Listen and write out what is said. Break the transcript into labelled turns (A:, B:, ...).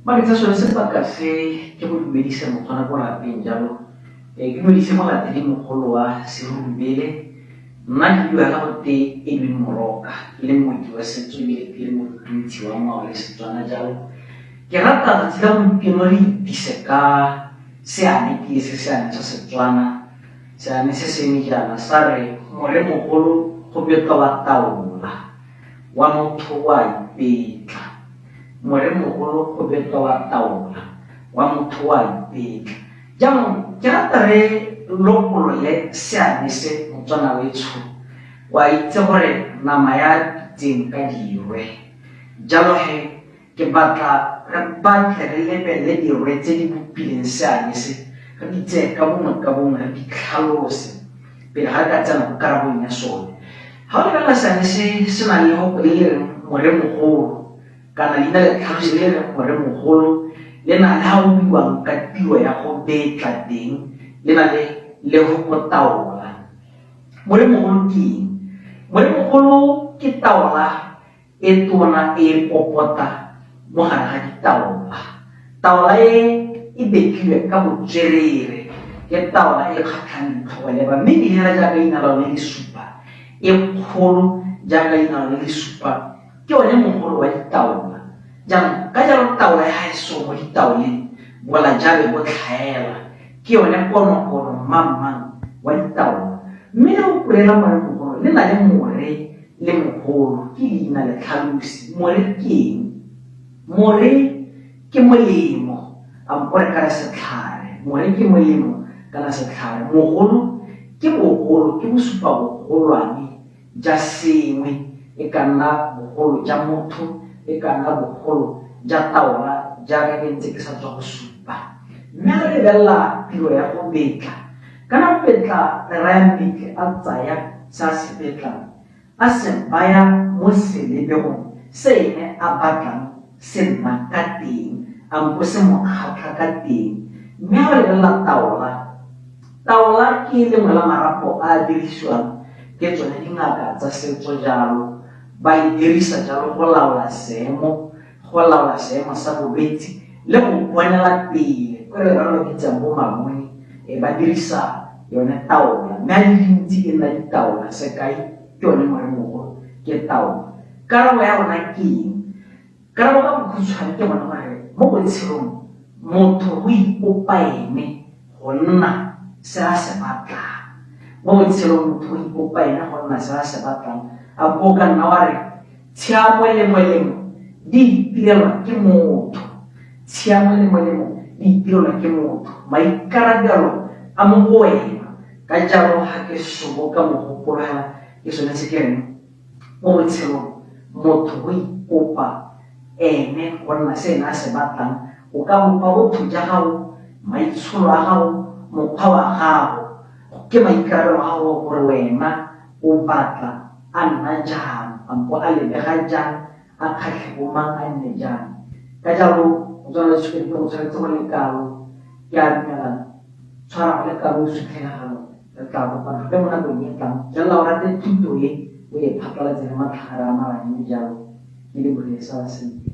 A: Bakit sa sulat kasi kibudumedisa mo kana ko natin jalo. Kibudisa mo natin mo kolwa si rumbele. Na kiwa ka te edwin moroka. Ile mo kiwa sa tuwi ile mo pinti wa ma wale sa twana jalo. Kirata tila mo pinori diseka se ani ki se ani sa twana. Se ani se mi jana sare more mo kolo ko beta wa taula. Wa mo tuwa ipika. More mogolo go betwa wa taola wa motho wa ipeka jaanong ke rata re lokolole seane se motswana wetsho wa itse gore nama ya pitseng ka dirwe jalo he ke batla re batle re lebelele dirwe tse di bopileng seane se re di tseye ka bongwe re di tlhalose pele ga re ka tsena go karabong ya sone ga o lebelela seane se se na le go le reng more mogolo kana leina le tlhalosi le re gore mogolo le na le ha o buiwang ka tiro ya go betla teng le na le go taola more mogolo ke eng more mogolo ke taola e tona e popota mo gare ga ditaola taola e bekilwe ka botswerere ke taola e kgatlhang ditlhogo leba mme di hela jaaka leina lone le supa e kgolo jaaka leina lone le supa ke one mogolo wa ditaola jang ka jalo taola ya haeso mo ditaoleng bola jabe bo tlhaela ke yone konokono mamang wa ditaola mme le go polela more mogolo le na le more le mogolo ke leina le tlhalosi more ke eng more ke molemo ampore ka setlhare more ke molemo kana setlhare mogolo ke bogolo ke bosupa bogolwane ja sengwe e ka nna bogolo ja motho e ka nna bogolo ja taola jaaka ke ntse ke sa tswa go supa mme re lebelela tiro ya go betla kana betla re raya mmitle a tsaya sa se betlang a se baya mo selebegong se ene a batlang se nna ka teng ampo se mo kgatlha ka teng mme ga re lebelela taola ke lengwe la marapo a dirisiwang ke tsone dingaka tsa setso jalo ba e dirisa jalo go laola seemo sa bolwetse le go bonela pele ko re ba bitsang bo mamone ba dirisa yone taola mme a le dintsi e nna ditaola sekai ke yone moremogolo ke taola karabo ya rona ke eng karabo ka bokhutshwane ke bona gore mo botshelong motho go ipopa ene go nna se a se batlang mo botshelong motho go ipopa ene go nna se a se batlang a bo ka nna wa re tshiamo le molemo di itirelwa ke motho tshiamo le molemo di itirelwa ke motho maikarabelo a mo go wena ka jalo ga ke soboka mogopolo fela ke sone se ke reng mo botshelong motho go ipopa ene go nna se ene a se batlang o ka bopa botho ja gago maitsholo a gago mokgwa wa gago ke maikarabelo a gago gore wena o batla a nna jang ampo a lebega jang a kgatlhe bo mang a nne jang ka jalo o tswana le tshwedi go tshwanetse go le kalo ke a dumelang tshwara go le kalo o sutlhegagalo re tla kopana gape mo nakong e tlang jalela o rate thuto e o e phatlalatse le matlhare a maranyane jalo ke le bolesa wa sentle